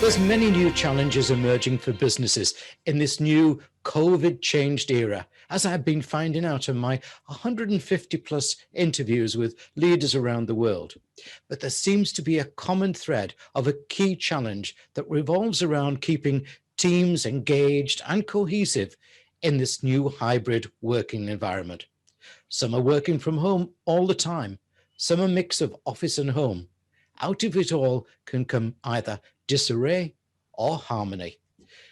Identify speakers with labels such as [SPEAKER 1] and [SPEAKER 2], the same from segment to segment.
[SPEAKER 1] There's many new challenges emerging for businesses in this new COVID-changed era, as I've been finding out in my 150 plus interviews with leaders around the world. But there seems to be a common thread of a key challenge that revolves around keeping teams engaged and cohesive in this new hybrid working environment. Some are working from home all the time, some a mix of office and home. Out of it all can come either disarray or harmony.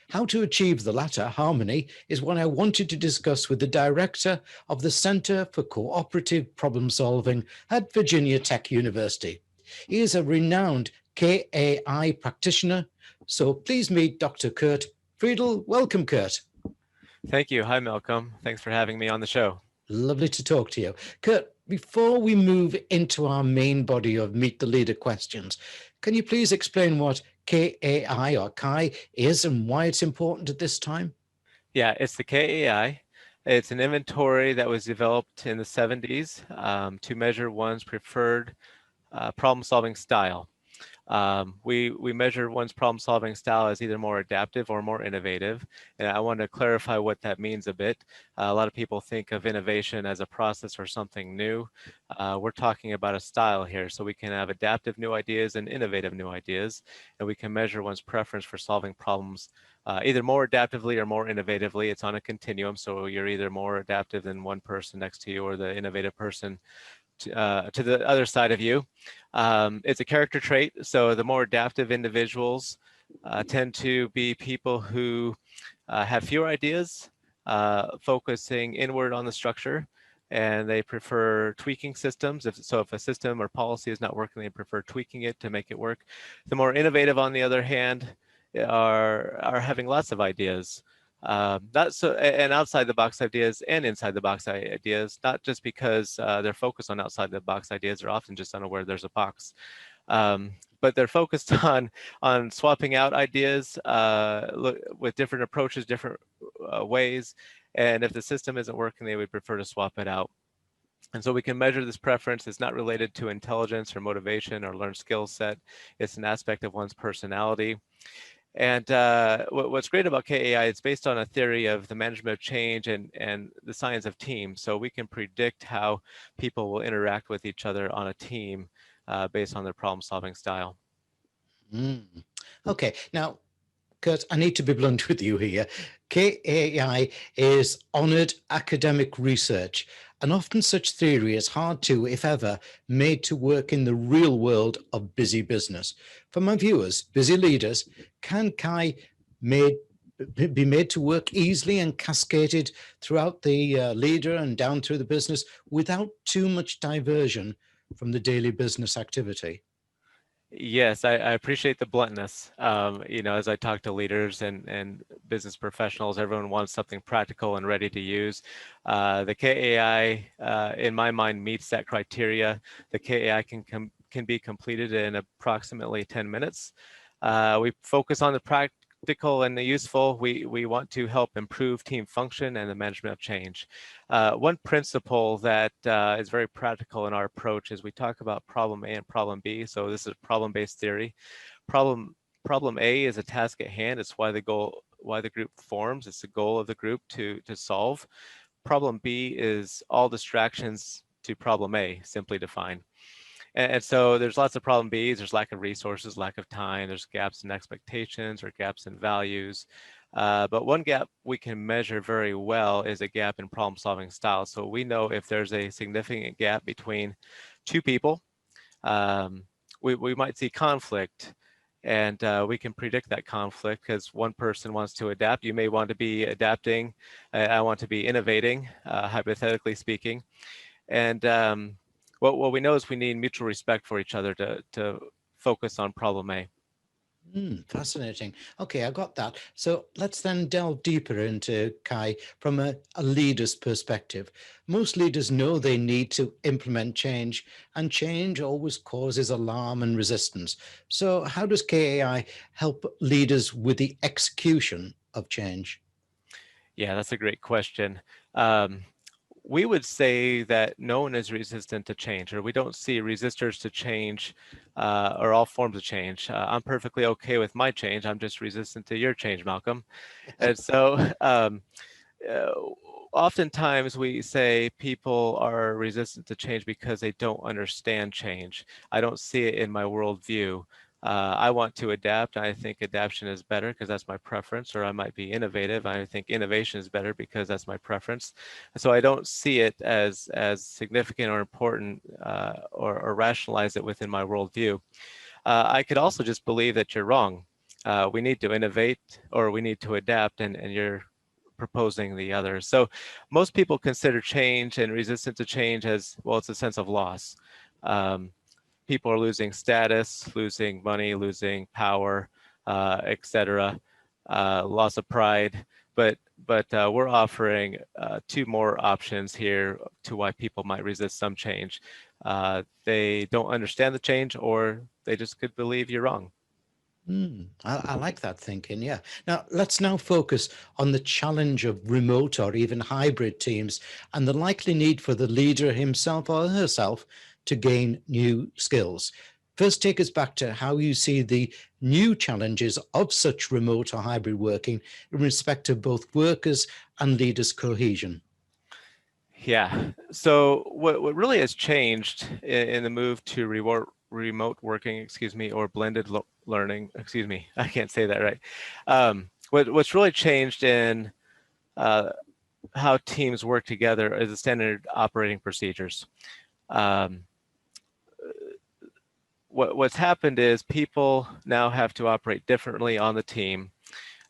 [SPEAKER 1] How to achieve the latter, harmony, is what I wanted to discuss with the director of the Center for Co-operative Problem Solving at Virginia Tech University. He is a renowned KAI practitioner, so please meet Dr. Curt Friedel. Welcome, Curt.
[SPEAKER 2] Thank you. Hi, Malcolm. Thanks for having me on the show.
[SPEAKER 1] Lovely to talk to you. Curt, before we move into our main body of Meet the Leader questions, can you please explain what KAI or KAI is and why it's important at this time?
[SPEAKER 2] Yeah, it's the KAI. It's an inventory that was developed in the 70s to measure one's preferred problem-solving style. We measure one's problem-solving style as either more adaptive or more innovative, and I want to clarify what that means a bit. A lot of people think of innovation as a process or something new. We're talking about a style here, so we can have adaptive new ideas and innovative new ideas, and we can measure one's preference for solving problems either more adaptively or more innovatively. It's on a continuum, so you're either more adaptive than one person next to you or the innovative person to the other side of you. It's a character trait, so the more adaptive individuals tend to be people who have fewer ideas, focusing inward on the structure, and they prefer tweaking systems. If a system or policy is not working, they prefer tweaking it to make it work. The more innovative, on the other hand, are having lots of ideas. And outside the box ideas and inside the box ideas, not just because they're focused on outside the box ideas, they're often just unaware there's a box. But they're focused on swapping out ideas with different approaches, different ways. And if the system isn't working, they would prefer to swap it out. And so we can measure this preference. It's not related to intelligence or motivation or learned skill set. It's an aspect of one's personality. And what's great about KAI, it's based on a theory of the management of change and the science of teams. So we can predict how people will interact with each other on a team based on their problem-solving style.
[SPEAKER 1] Okay, now, Curt, I need to be blunt with you here. KAI is honored academic research, and often such theory is hard to, if ever, made to work in the real world of busy business. For my viewers, busy leaders, can KAI be made to work easily and cascaded throughout the leader and down through the business without too much diversion from the daily business activity?
[SPEAKER 2] Yes, I appreciate the bluntness. As I talk to leaders and business professionals, everyone wants something practical and ready to use. The KAI, in my mind, meets that criteria. The KAI can be completed in approximately 10 minutes. We focus on the practical and the useful. We want to help improve team function and the management of change. One principle that is very practical in our approach is we talk about problem A and problem B. So this is problem-based theory. Problem A is a task at hand. It's why the group forms. It's the goal of the group to solve. Problem B is all distractions to problem A, simply defined. And so there's lots of problem Bs. There's lack of resources, lack of time. There's gaps in expectations or gaps in values. But one gap we can measure very well is a gap in problem solving style. So we know if there's a significant gap between two people, we might see conflict. And we can predict that conflict because one person wants to adapt. You may want to be adapting. I want to be innovating, hypothetically speaking. And what we know is we need mutual respect for each other to focus on problem A.
[SPEAKER 1] Fascinating. Okay, I got that. So let's then delve deeper into KAI from a leader's perspective. Most leaders know they need to implement change, and change always causes alarm and resistance. So how does KAI help leaders with the execution of change?
[SPEAKER 2] Yeah, that's a great question. we would say that no one is resistant to change, or we don't see resistors to change or all forms of change. I'm perfectly okay with my change. I'm just resistant to your change, Malcolm. And so uh, oftentimes we say people are resistant to change because they don't understand change. I don't see it in my worldview. I want to adapt. I think adaptation is better because that's my preference, or I might be innovative. I think innovation is better because that's my preference. So I don't see it as significant or important or rationalize it within my worldview. I could also just believe that you're wrong. We need to innovate or we need to adapt, and you're proposing the other. So most people consider change and resistance to change as, well, it's a sense of loss. Um, People are losing status, losing money, losing power, etc., loss of pride. But we're offering two more options here to why people might resist some change. They don't understand the change, or they just could believe you're wrong.
[SPEAKER 1] I like that thinking. Yeah. Now, let's now focus on the challenge of remote or even hybrid teams and the likely need for the leader himself or herself to gain new skills. First, take us back to how you see the new challenges of such remote or hybrid working in respect of both workers and leaders' cohesion.
[SPEAKER 2] Yeah. So what really has changed in the move to remote working, excuse me, or blended learning, excuse me, I can't say that right. What's really changed in uh, how teams work together is the standard operating procedures. Um, what's happened is people now have to operate differently on the team.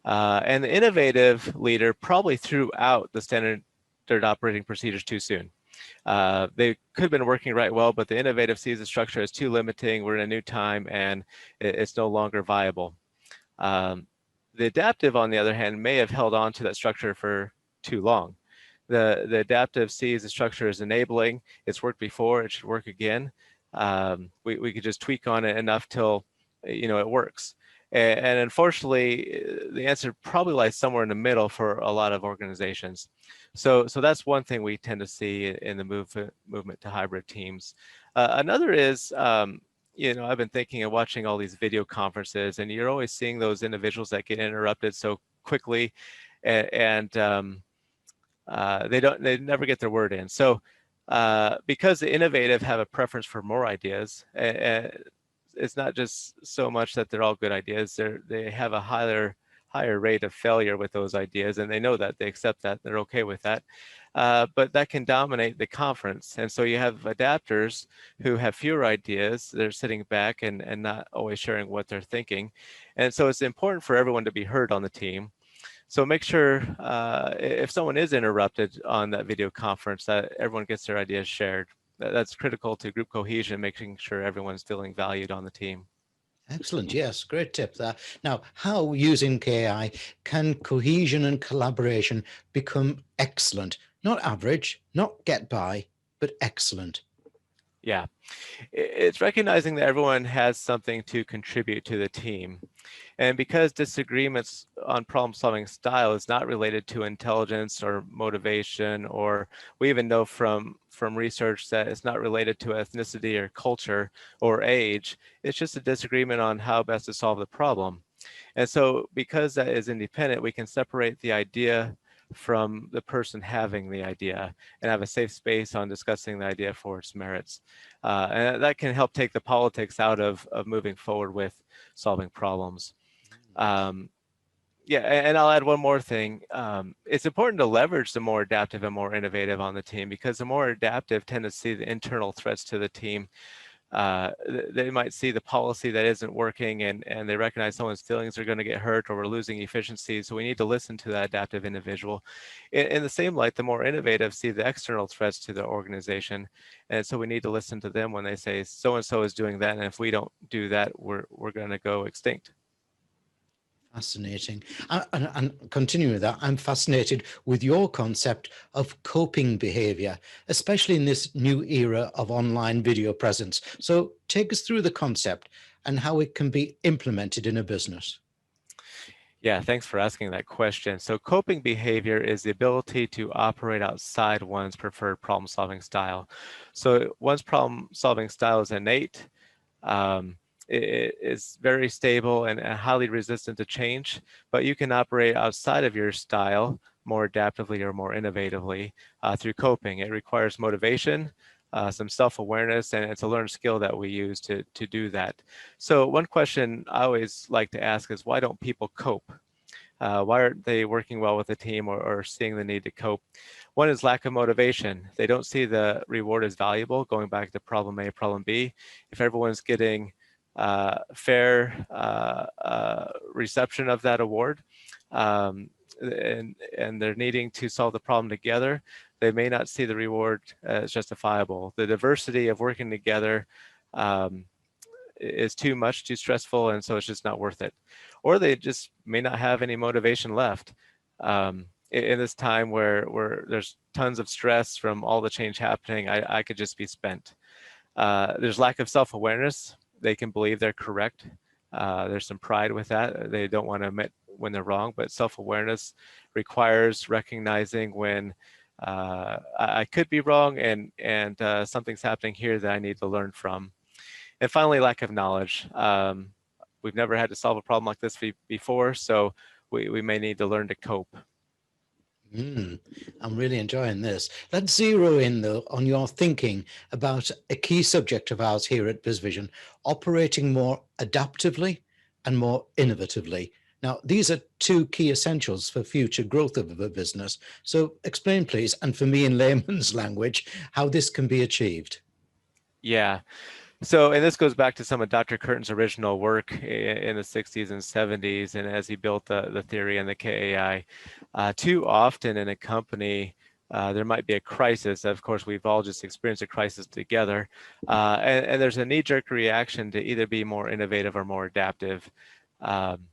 [SPEAKER 2] And the innovative leader probably threw out the standard operating procedures too soon. They could have been working right well, but the innovative sees the structure as too limiting. We're in a new time and it's no longer viable. The adaptive, on the other hand, may have held on to that structure for too long. The adaptive sees the structure as enabling. It's worked before, it should work again. We could just tweak on it enough till it works. And unfortunately, the answer probably lies somewhere in the middle for a lot of organizations. So that's one thing we tend to see in the movement to hybrid teams. Another is, I've been thinking and watching all these video conferences, and you're always seeing those individuals that get interrupted so quickly, and they never get their word in. So because the innovative have a preference for more ideas, it's not just so much that they're all good ideas. They have a higher rate of failure with those ideas, and they know that, they accept that, they're okay with that. But that can dominate the conference. And so you have adapters who have fewer ideas. They're sitting back and not always sharing what they're thinking. And so it's important for everyone to be heard on the team. So make sure if someone is interrupted on that video conference, that everyone gets their ideas shared. That's critical to group cohesion, making sure everyone's feeling valued on the team.
[SPEAKER 1] Excellent. Yes, great tip there. Now, how using KI can cohesion and collaboration become excellent? Not average, not get by, but excellent.
[SPEAKER 2] Yeah, it's recognizing that everyone has something to contribute to the team. And because disagreements on problem solving style is not related to intelligence or motivation, or we even know from research that it's not related to ethnicity or culture or age, it's just a disagreement on how best to solve the problem. And so because that is independent, we can separate the idea from the person having the idea and have a safe space on discussing the idea for its merits. And that can help take the politics out of moving forward with solving problems. Yeah, and I'll add one more thing. It's important to leverage the more adaptive and more innovative on the team, because the more adaptive tend to see the internal threats to the team. They might see the policy that isn't working, and they recognize someone's feelings are going to get hurt, or we're losing efficiency. So we need to listen to that adaptive individual. In the same light, the more innovative see the external threats to the organization. And so we need to listen to them when they say so-and-so is doing that, and if we don't do that, we're going to go extinct.
[SPEAKER 1] Fascinating. And continuing with that, I'm fascinated with your concept of coping behavior, especially in this new era of online video presence. So take us through the concept and how it can be implemented in a business.
[SPEAKER 2] Yeah, thanks for asking that question. So coping behavior is the ability to operate outside one's preferred problem-solving style. So one's problem-solving style is innate. Um, it is very stable and highly resistant to change, but you can operate outside of your style more adaptively or more innovatively through coping. It requires motivation, some self-awareness, and it's a learned skill that we use to do that. So one question I always like to ask is, why don't people cope? Why aren't they working well with the team or seeing the need to cope? One is lack of motivation. They don't see the reward as valuable, going back to problem A, problem B. If everyone's getting fair reception of that award, um, and they're needing to solve the problem together, they may not see the reward as justifiable. The diversity of working together um, is too much, too stressful, and so it's just not worth it. Or they just may not have any motivation left. In this time where there's tons of stress from all the change happening, I could just be spent. There's lack of self-awareness. They can believe they're correct. There's some pride with that. They don't want to admit when they're wrong, but self-awareness requires recognizing when I could be wrong and something's happening here that I need to learn from. And finally, lack of knowledge. We've never had to solve a problem like this before, so we may need to learn to cope.
[SPEAKER 1] I'm really enjoying this. Let's zero in, though, on your thinking about a key subject of ours here at BizVision, operating more adaptively and more innovatively. Now, these are two key essentials for future growth of a business. So explain, please, and for me in layman's language, how this can be achieved.
[SPEAKER 2] Yeah. So, and this goes back to some of Dr. Curtin's original work in the 60s and 70s, and as he built the theory and the KAI. Too often in a company, there might be a crisis. Of course, we've all just experienced a crisis together. And there's a knee-jerk reaction to either be more innovative or more adaptive. Um,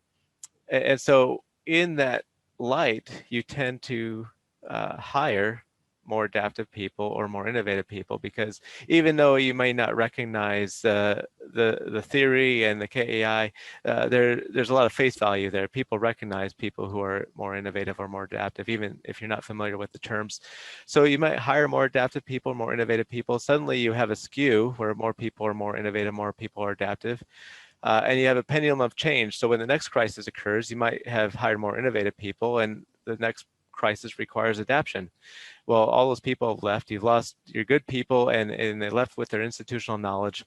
[SPEAKER 2] and so in that light, you tend to hire more adaptive people or more innovative people, because even though you may not recognize the theory and the KAI, there's a lot of face value there. People recognize people who are more innovative or more adaptive, even if you're not familiar with the terms. So you might hire more adaptive people, more innovative people. Suddenly you have a skew where more people are more innovative, more people are adaptive. And you have a pendulum of change. So when the next crisis occurs, you might have hired more innovative people, and the next crisis requires adaptation. Well, all those people have left. You've lost your good people, and they left with their institutional knowledge.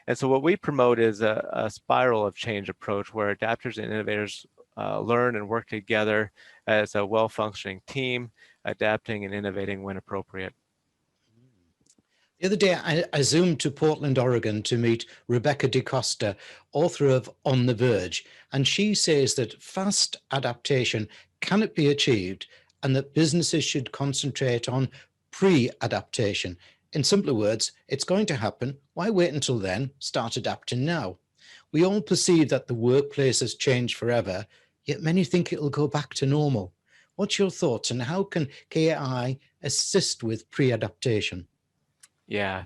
[SPEAKER 2] And so what we promote is a spiral of change approach where adapters and innovators learn and work together as a well-functioning team, adapting and innovating when appropriate.
[SPEAKER 1] The other day, I zoomed to Portland, Oregon to meet Rebecca DeCosta, author of On the Verge, and she says that fast adaptation cannot be achieved and that businesses should concentrate on pre-adaptation. In simpler words, it's going to happen. Why wait until then? Start adapting now. We all perceive that the workplace has changed forever, yet many think it'll go back to normal. What's your thoughts, and how can KI assist with pre-adaptation?
[SPEAKER 2] Yeah.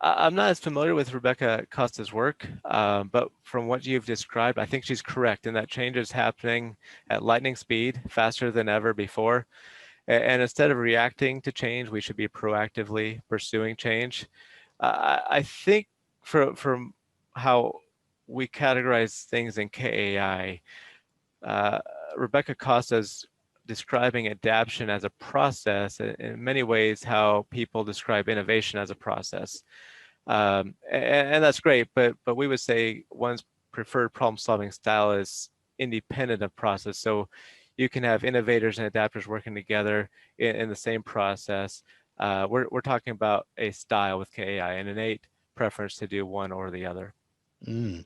[SPEAKER 2] I'm not as familiar with Rebecca Costa's work, but from what you've described, I think she's correct in that change is happening at lightning speed, faster than ever before. And instead of reacting to change, we should be proactively pursuing change. I think from how we categorize things in KAI, uh, Rebecca Costa's describing adaptation as a process, in many ways how people describe innovation as a process. And that's great, but we would say one's preferred problem-solving style is independent of process. So you can have innovators and adapters working together in the same process. We're talking about a style with KAI, an innate preference to do one or the other.
[SPEAKER 1] Mm.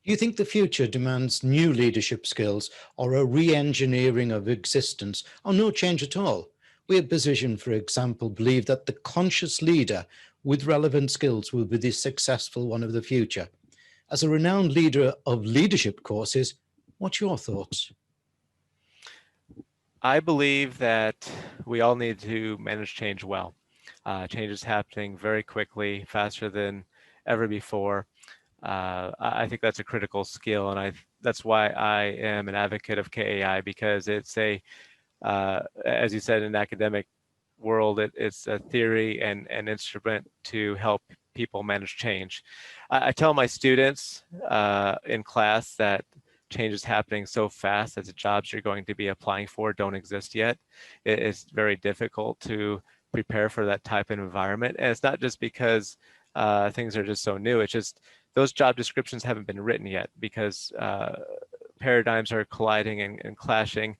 [SPEAKER 1] Do you think the future demands new leadership skills or a re-engineering of existence or no change at all? We at BizVision, for example, believe that the conscious leader with relevant skills will be the successful one of the future. As a renowned leader of leadership courses, what's your thoughts?
[SPEAKER 2] I believe that we all need to manage change well. Change is happening very quickly, faster than ever before. I think that's a critical skill, and that's why I am an advocate of KAI, because it's as you said, in the academic world, it's a theory and an instrument to help people manage change. I tell my students in class that change is happening so fast that the jobs you're going to be applying for don't exist yet. It's very difficult to prepare for that type of environment. And it's not just because things are just so new. It's just those job descriptions haven't been written yet, because paradigms are colliding and clashing.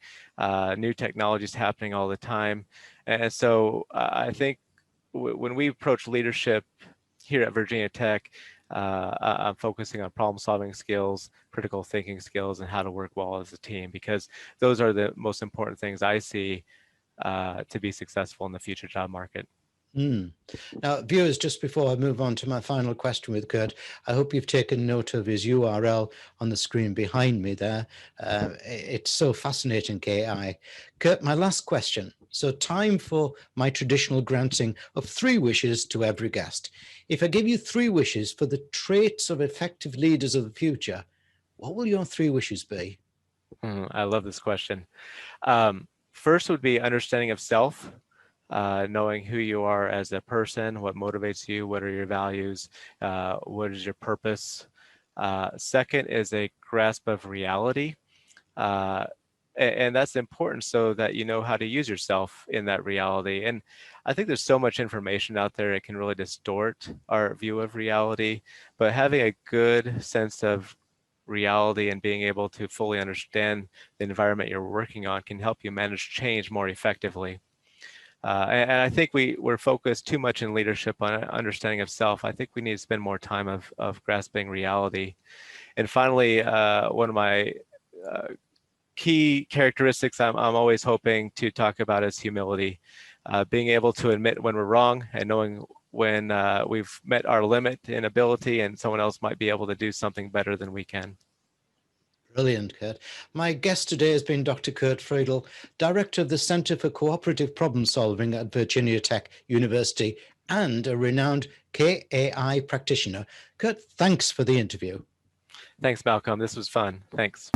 [SPEAKER 2] New technologies happening all the time. And so I think when we approach leadership here at Virginia Tech, I'm focusing on problem solving skills, critical thinking skills, and how to work well as a team, because those are the most important things I see to be successful in the future job market.
[SPEAKER 1] Now, viewers, just before I move on to my final question with Curt, I hope you've taken note of his URL on the screen behind me there. It's so fascinating, KI. Curt, my last question. So time for my traditional granting of 3 wishes to every guest. If I give you 3 wishes for the traits of effective leaders of the future, what will your 3 wishes be?
[SPEAKER 2] I love this question. First would be understanding of self. Knowing who you are as a person, what motivates you, what are your values, what is your purpose. Second is a grasp of reality. And that's important so that you know how to use yourself in that reality. And I think there's so much information out there, it can really distort our view of reality. But having a good sense of reality and being able to fully understand the environment you're working on can help you manage change more effectively. And I think we're focused too much in leadership on understanding of self. I think we need to spend more time of grasping reality. And finally, one of my key characteristics I'm always hoping to talk about is humility. Being able to admit when we're wrong and knowing when we've met our limit in ability and someone else might be able to do something better than we can.
[SPEAKER 1] Brilliant, Curt. My guest today has been Dr. Curt Friedel, Director of the Center for Co-operative Problem Solving at Virginia Tech University and a renowned KAI practitioner. Curt, thanks for the interview.
[SPEAKER 2] Thanks, Malcolm. This was fun. Thanks.